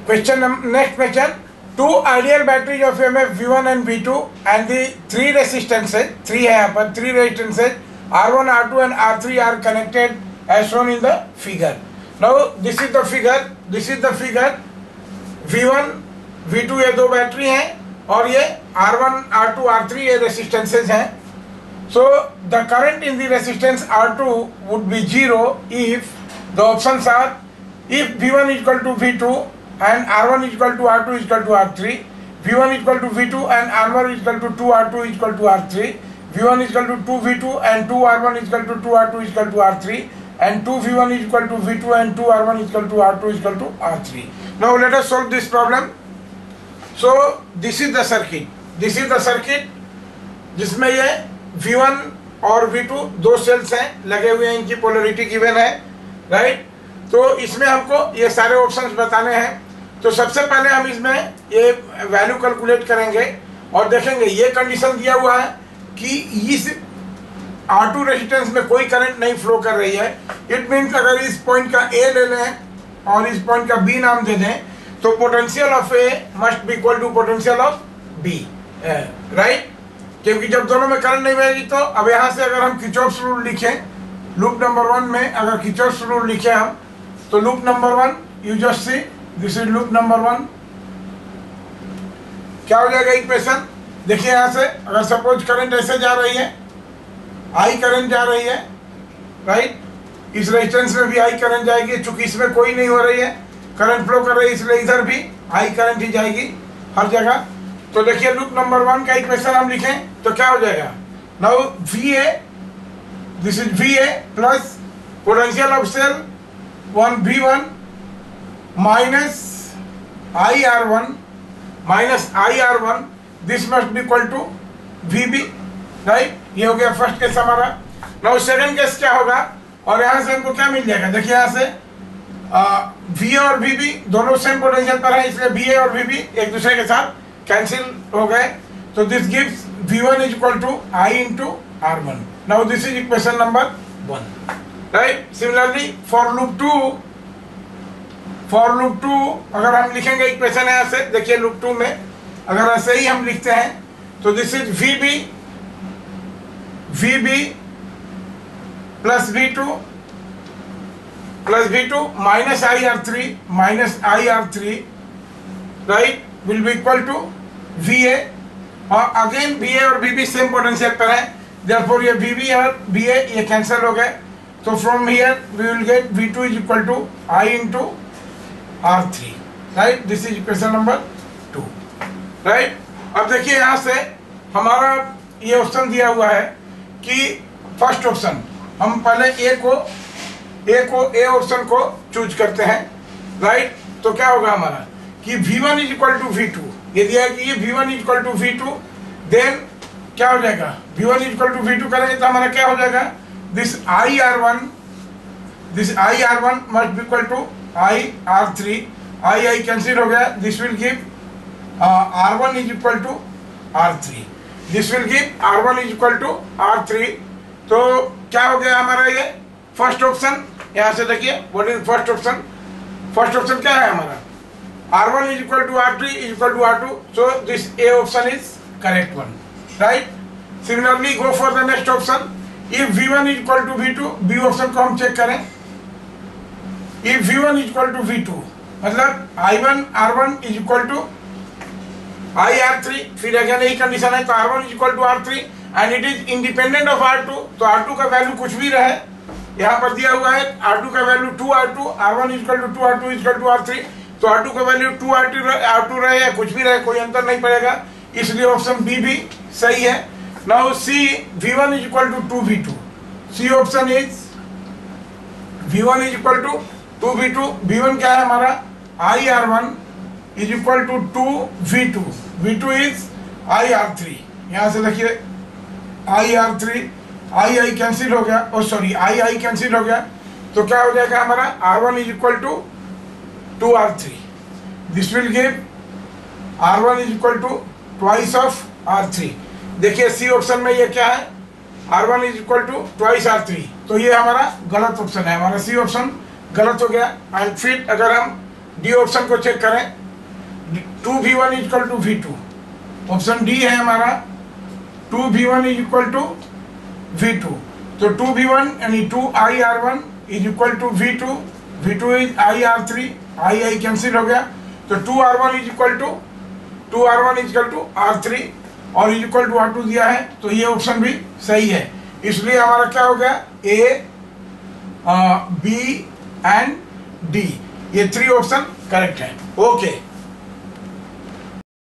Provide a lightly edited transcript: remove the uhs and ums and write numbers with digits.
Next question. Two ideal batteries of EMF V1 and V2 and the three resistances, three है यहाँ पर, three resistances R1, R2 and R3 are connected as shown in the figure. Now this is the figure. This is the figure. V1, V2 ये दो battery हैं और ये R1, R2, R3 ये resistances हैं. So the current in the resistance R2 would be 0 if the options are if V1 is equal to V2 and R1 is equal to R2 is equal to R3, V1 is equal to V2 and R1 is equal to 2R2 is equal to R3, V1 is equal to 2V2 and 2R1 is equal to 2R2 is equal to R3 and 2V1 is equal to V2 and 2R1 is equal to R2 is equal to R3. Now let us solve this problem. So this is the circuit. This is the circuit जिसमें ये V1 और V2 दो sales हैं लगे हुए हैं, इनकी polarity given है, राइट. तो इसमें हमको ये सारे ऑप्शंस बताने हैं. तो सबसे पहले हम इसमें ये वैल्यू कैलकुलेट करेंगे और देखेंगे ये कंडीशन दिया हुआ है कि इस R2 रेजिस्टेंस में कोई करंट नहीं फ्लो कर रही है. इट मीन्स अगर इस पॉइंट का A ले लें और इस पॉइंट का B नाम दे दें तो potential of A must be equal to potential of B, right. क्योंकि जब दोनों में करंट नहीं बहेगी तो अब यहाँ से अगर हम किर्चॉफ्स रूल लिखें लूप नंबर 1 में, अगर किर्चॉफ्स रूल लिखें हम तो loop number 1 you just see this is loop number 1. क्या हो जाएगा इक्वेशन? देखिए यहाँ से अगर सपोज करंट ऐसे जा रही है, आई करंट जा रही है, राइट. इस रेजिस्टेंस में भी आई करंट जाएगी, चूंकि इसमें कोई नहीं हो रही है, करंट फ्लो कर रही है, इसलिए इधर भी आई करंट ही जाएगी हर जगह. तो देखिए लूप नंबर 1 का इक्वेशन हम लिखें तो क्या हो जाएगा? Now VA, this is VA plus potential of cell 1V1 minus IR1 minus IR1, this must be equal to VB, right. ये हो गया फर्स्ट केस हमारा. नाउ सेकंड केस क्या होगा? और यहाँ से हमको क्या मिल जाएगा? देखिए यहाँ से VA और VB दोनों सेम पोटेंशियल पर है, इसलिए VA और VB एक दूसरे के साथ कैंसिल हो गए. तो this gives V1 is equal to I into R1. Now this is equation number 1, right. Similarly for loop 2 अगर हम लिखेंगे इक्वेशन यहाँ से, देखिए लूप 2 में अगर ऐसे ही हम लिखते हैं तो this is VB plus V2 minus IR3 right will be equal to VA. और अगेन VA और VB सेम पोटेंशियल पर है, देयरफॉर ये VB और VA ये कैंसिल हो गए. तो from here we will get V2 is equal to I into R3, right. This is equation number 2, right. अब देखिए यहाँ से हमारा ये ऑप्शन दिया हुआ है कि फर्स्ट ऑप्शन हम पहले ए ऑप्शन को चूज करते हैं, राइट. तो क्या होगा हमारा कि V1 is equal to V2, ये दिया है कि ये V1 is equal to V2, then क्या हो जाएगा? V1 is equal to V2 करेंगे तो हमारा क्या हो जाएगा? This IR1 must be equal to IR3, I cancel हो गया. This will give R1 is equal to R3, this will give R1 is equal to R3. तो क्या हो गया हमारा ये फर्स्ट ऑप्शन? यहाँ से देखिए what is first option. First option क्या है हमारा? R1 is equal to R3 is equal to R2. So this A option is correct one, right? Similarly, go for the next option. If V1 is equal to V2, B option को हम check करें. If V1 is equal to V2, मतलब I1 R1 is equal to IR3, फिर अगर यही condition है तो R1 is equal to R3 and it is independent of R2. तो R2 का वैल्यू कुछ भी रहे, यहाँ पर दिया हुआ है R2 का value 2R2, R1 is equal to 2R2 is equal to R3. तो R2 का वैल्यू 2R2 रहे या कुछ भी रहे, कोई अंतर नहीं पड़ेगा, इसलिए ऑप्शन बी भी सही है. Now C V1 is equal to 2V2. C option is V1 is equal to 2V2. V1 क्या है हमारा? IR1 is equal to 2V2. V2 is IR3. यहाँ से देखिए IR3 I कैंसिल हो गया, ओ सॉरी I कैंसिल हो गया. तो क्या हो जाएगा हमारा? R1 is equal to 2R3. This will give R1 is equal to twice of R3. देखिए सी ऑप्शन में ये क्या है? R1 is equal to twice R3. तो ये हमारा गलत ऑप्शन है, हमारा सी ऑप्शन गलत हो गया. एंड फिर अगर हम डी ऑप्शन को चेक करें 2v1 is equal to v2। Option D है हमारा 2v1 is equal to v2। तो 2v1 यानी 2ir1 is equal to v2, v2 is ir3, i cancel हो गया, तो 2r1 is equal to r3 और इज इक्वल टू r2 दिया है, तो ये ऑप्शन भी सही है। इसलिए हमारा क्या हो गया, ए, बी एंड डी, ये 3 ऑप्शन करेक्ट है। ओके।